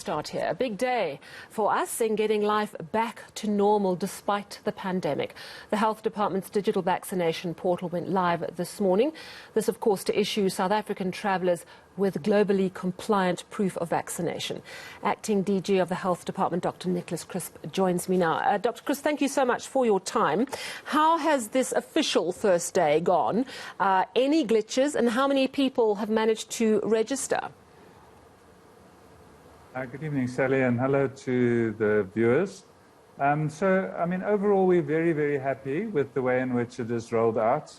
Start here. A big day for us in getting life back to normal despite the pandemic. The Health Department's digital vaccination portal went live this morning. This, of course, to issue South African travellers with globally compliant proof of vaccination. Acting DG of the Health Department, Dr. Nicholas Crisp, joins me now. Dr. Crisp, thank you so much for your time. How has this official first day gone? Any glitches, and how many people have managed to register? Good evening, Sally, and hello to the viewers. Overall, we're very, very happy with the way in which it is rolled out.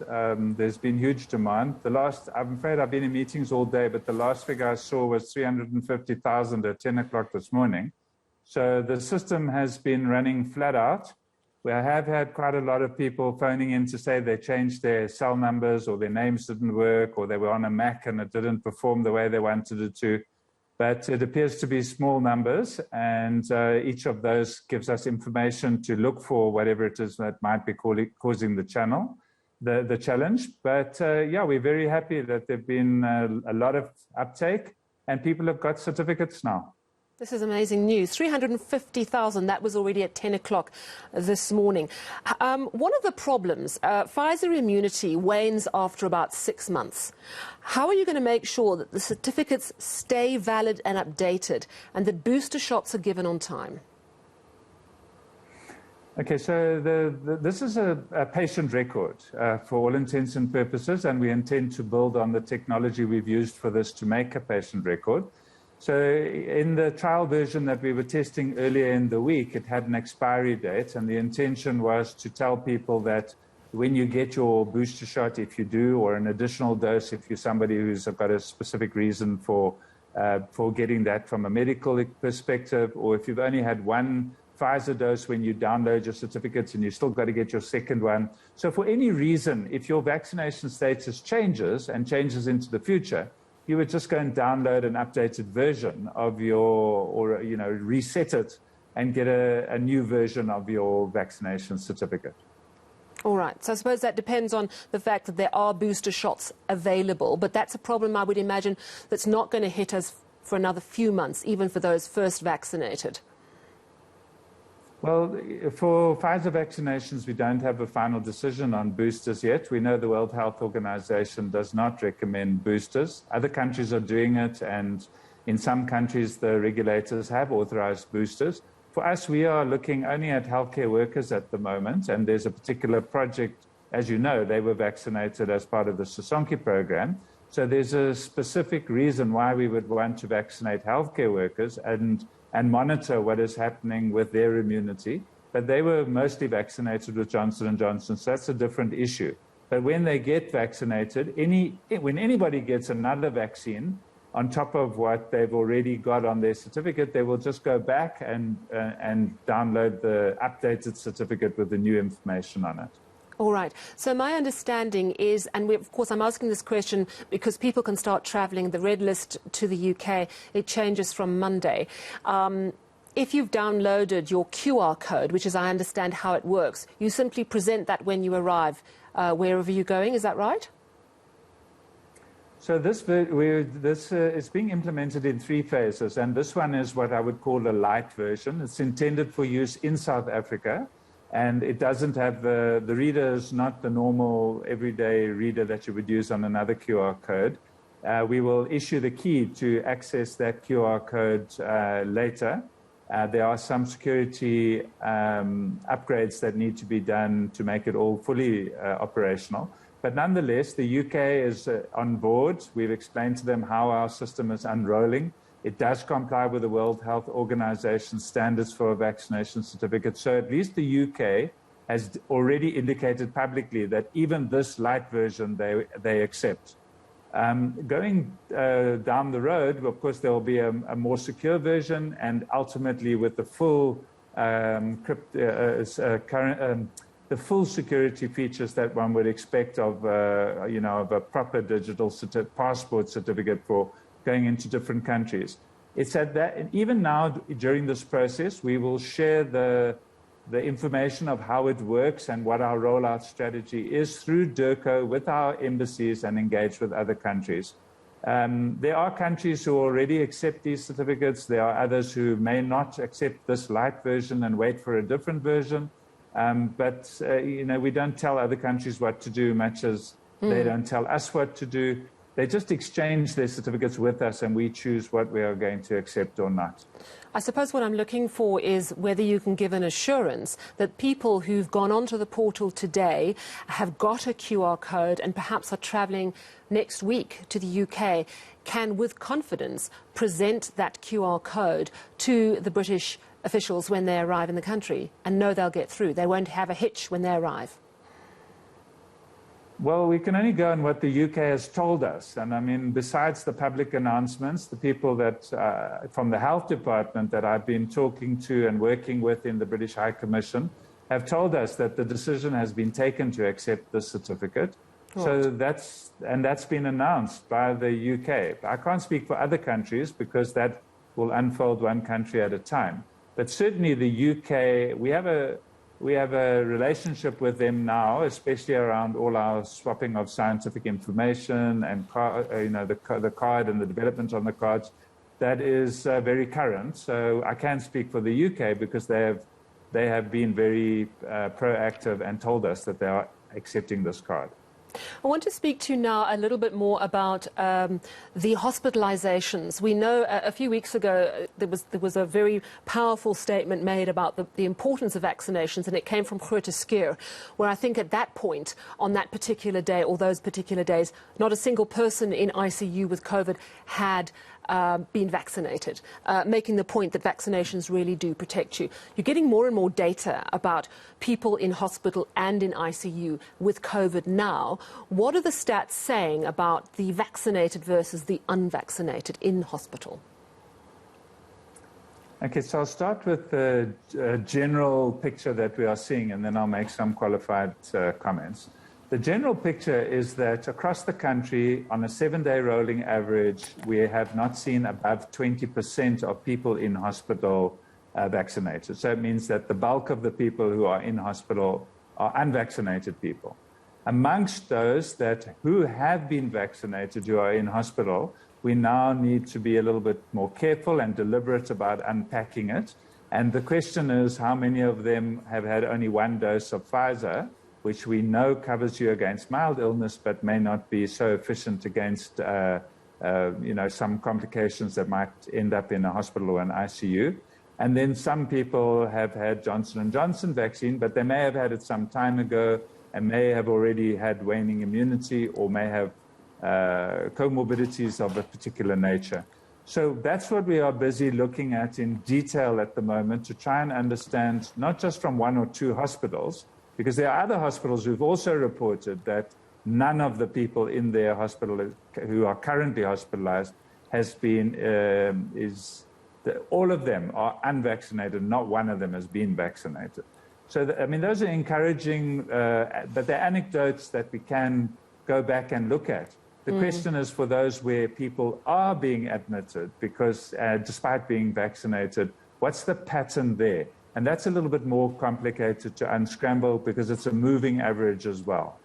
There's been huge demand. I'm afraid I've been in meetings all day, but the last figure I saw was 350,000 at 10 o'clock this morning. So the system has been running flat out. We have had quite a lot of people phoning in to say they changed their cell numbers or their names didn't work or they were on a Mac and it didn't perform the way they wanted it to. But it appears to be small numbers, and each of those gives us information to look for whatever it is that might be causing the challenge. But we're very happy that there've been a lot of uptake, and people have got certificates now. This is amazing news. 350,000, that was already at 10 o'clock this morning. One of the problems, Pfizer immunity wanes after about 6 months. How are you going to make sure that the certificates stay valid and updated and that booster shots are given on time? Okay, so this is a patient record for all intents and purposes, and we intend to build on the technology we've used for this to make a patient record. So in the trial version that we were testing earlier in the week, it had an expiry date, and the intention was to tell people that when you get your booster shot, if you do, or an additional dose, if you're somebody who's got a specific reason for getting that from a medical perspective, or if you've only had one Pfizer dose when you download your certificates and you still got to get your second one. So for any reason, if your vaccination status changes into the future, you would just go and download an updated version of reset it and get a new version of your vaccination certificate. All right. So I suppose that depends on the fact that there are booster shots available, but that's a problem, I would imagine, that's not going to hit us for another few months, even for those first vaccinated. Well, for Pfizer vaccinations, we don't have a final decision on boosters yet. We know the World Health Organization does not recommend boosters. Other countries are doing it, and in some countries, the regulators have authorized boosters. For us, we are looking only at healthcare workers at the moment, and there's a particular project, as you know, they were vaccinated as part of the Sosonke program. So there's a specific reason why we would want to vaccinate healthcare workers and monitor what is happening with their immunity. But they were mostly vaccinated with Johnson & Johnson, so that's a different issue. But when they get vaccinated, when anybody gets another vaccine on top of what they've already got on their certificate, they will just go back and download the updated certificate with the new information on it. All right. So my understanding is, and of course I'm asking this question because people can start travelling the red list to the UK. It changes from Monday. If you've downloaded your QR code, which is, I understand, how it works, you simply present that when you arrive wherever you're going. Is that right? So this is being implemented in 3 phases, and this one is what I would call a light version. It's intended for use in South Africa. And it doesn't have the reader is not the normal everyday reader that you would use on another QR code. We will issue the key to access that QR code later. There are some security upgrades that need to be done to make it all fully operational. But nonetheless, the UK is on board. We've explained to them how our system is unrolling. It does comply with the World Health Organization standards for a vaccination certificate. So at least the UK has already indicated publicly that even this light version they accept. Going down the road, of course, there will be a more secure version, and ultimately with the full the full security features that one would expect of of a proper digital passport certificate for going into different countries. It's at that, and even now during this process, we will share the information of how it works and what our rollout strategy is through DIRCO with our embassies and engage with other countries. There are countries who already accept these certificates. There are others who may not accept this light version and wait for a different version. But we don't tell other countries what to do, much as they don't tell us what to do. They just exchange their certificates with us, and we choose what we are going to accept or not. I suppose what I'm looking for is whether you can give an assurance that people who've gone onto the portal today have got a QR code and perhaps are travelling next week to the UK can, with confidence, present that QR code to the British officials when they arrive in the country and know they'll get through. They won't have a hitch when they arrive. Well, we can only go on what the UK has told us. And I mean, besides the public announcements, the people that from the health department that I've been talking to and working with in the British High Commission have told us that the decision has been taken to accept this certificate. Right. So that's been announced by the UK. I can't speak for other countries because that will unfold one country at a time. But certainly the UK, we have a relationship with them now, especially around all our swapping of scientific information and the card and the development on the cards. That is very current. So I can speak for the UK because they have been very proactive and told us that they are accepting this card. I want to speak to you now a little bit more about the hospitalisations. We know a few weeks ago there was a very powerful statement made about the importance of vaccinations, and it came from Groote Schuur, where I think at that point, on that particular day or those particular days, not a single person in ICU with COVID had been vaccinated, making the point that vaccinations really do protect you. You're getting more and more data about people in hospital and in ICU with COVID now. What are the stats saying about the vaccinated versus the unvaccinated in hospital? Okay, so I'll start with the general picture that we are seeing, and then I'll make some qualified comments. The general picture is that across the country, on a 7-day rolling average, we have not seen above 20% of people in hospital vaccinated. So it means that the bulk of the people who are in hospital are unvaccinated people. Amongst those who have been vaccinated, who are in hospital, we now need to be a little bit more careful and deliberate about unpacking it. And the question is, how many of them have had only one dose of Pfizer, which we know covers you against mild illness, but may not be so efficient against, some complications that might end up in a hospital or an ICU. And then some people have had Johnson & Johnson vaccine, but they may have had it some time ago and may have already had waning immunity or may have comorbidities of a particular nature. So that's what we are busy looking at in detail at the moment to try and understand, not just from one or two hospitals, because there are other hospitals who've also reported that none of the people in their hospital who are currently hospitalized has been, all of them are unvaccinated, not one of them has been vaccinated. So, those are encouraging, but they're anecdotes that we can go back and look at. The question is for those where people are being admitted, because despite being vaccinated, what's the pattern there? And that's a little bit more complicated to unscramble because it's a moving average as well.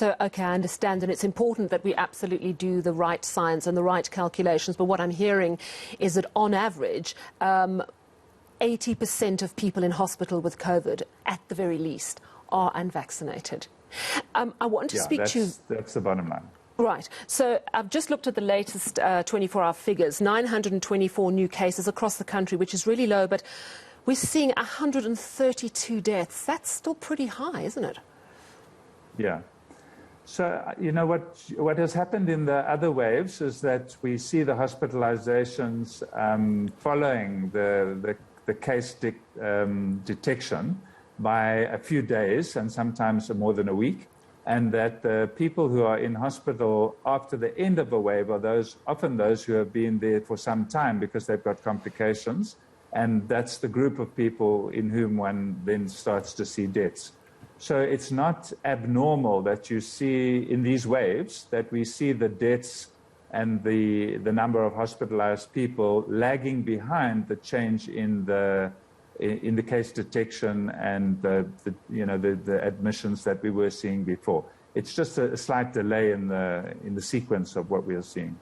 Okay, I understand, and it's important that we absolutely do the right science and the right calculations, but what I'm hearing is that on average, 80% of people in hospital with COVID, at the very least, are unvaccinated. I want to speak to you... That's the bottom line. Right. So I've just looked at the latest 24-hour figures, 924 new cases across the country, which is really low, but we're seeing 132 deaths. That's still pretty high, isn't it? Yeah. So, what has happened in the other waves is that we see the hospitalizations following the case detection by a few days and sometimes more than a week, and that the people who are in hospital after the end of a wave are often those who have been there for some time because they've got complications. And that's the group of people in whom one then starts to see deaths. So it's not abnormal that you see in these waves that we see the deaths and the number of hospitalized people lagging behind the change in the case detection and the admissions that we were seeing before. It's just a slight delay in the sequence of what we are seeing.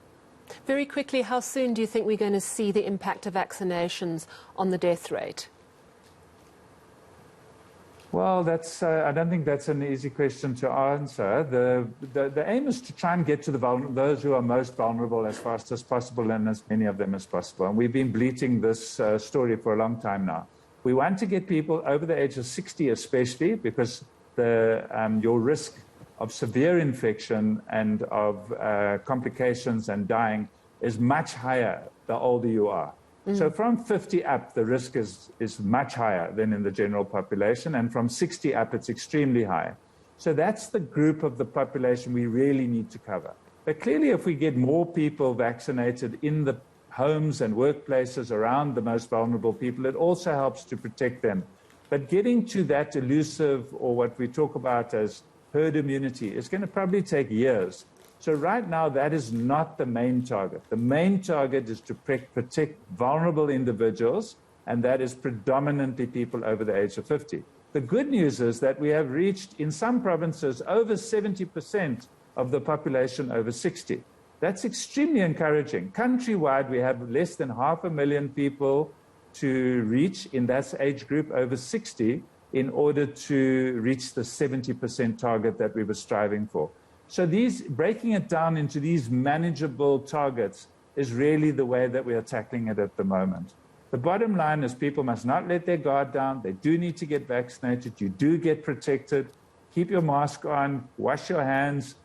Very quickly, how soon do you think we're going to see the impact of vaccinations on the death rate? Well, I don't think that's an easy question to answer. The aim is to try and get to those who are most vulnerable as fast as possible and as many of them as possible. And we've been bleating this story for a long time now. We want to get people over the age of 60 especially, because your risk of severe infection and of complications and dying is much higher the older you are. So from 50 up, the risk is much higher than in the general population, and from 60 up, it's extremely high. So that's the group of the population we really need to cover. But clearly, if we get more people vaccinated in the homes and workplaces around the most vulnerable people, it also helps to protect them. But getting to that elusive, or what we talk about as herd immunity, is going to probably take years. So right now, that is not the main target. The main target is to protect vulnerable individuals, and that is predominantly people over the age of 50. The good news is that we have reached, in some provinces, over 70% of the population over 60. That's extremely encouraging. Countrywide, we have less than 500,000 people to reach in that age group over 60 in order to reach the 70% target that we were striving for. So breaking it down into these manageable targets is really the way that we are tackling it at the moment. The bottom line is people must not let their guard down. They do need to get vaccinated. You do get protected. Keep your mask on, wash your hands,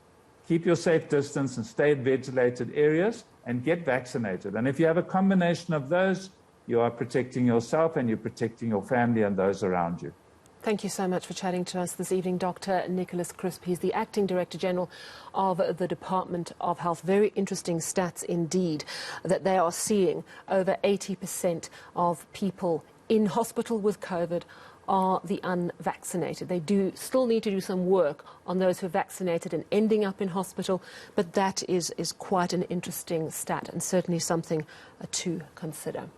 keep your safe distance, and stay in ventilated areas, and get vaccinated. And if you have a combination of those, you are protecting yourself and you're protecting your family and those around you. Thank you so much for chatting to us this evening, Dr. Nicholas Crisp. He's the Acting Director General of the Department of Health. Very interesting stats indeed, that they are seeing over 80% of people in hospital with COVID are the unvaccinated. They do still need to do some work on those who are vaccinated and ending up in hospital, but that is quite an interesting stat and certainly something to consider.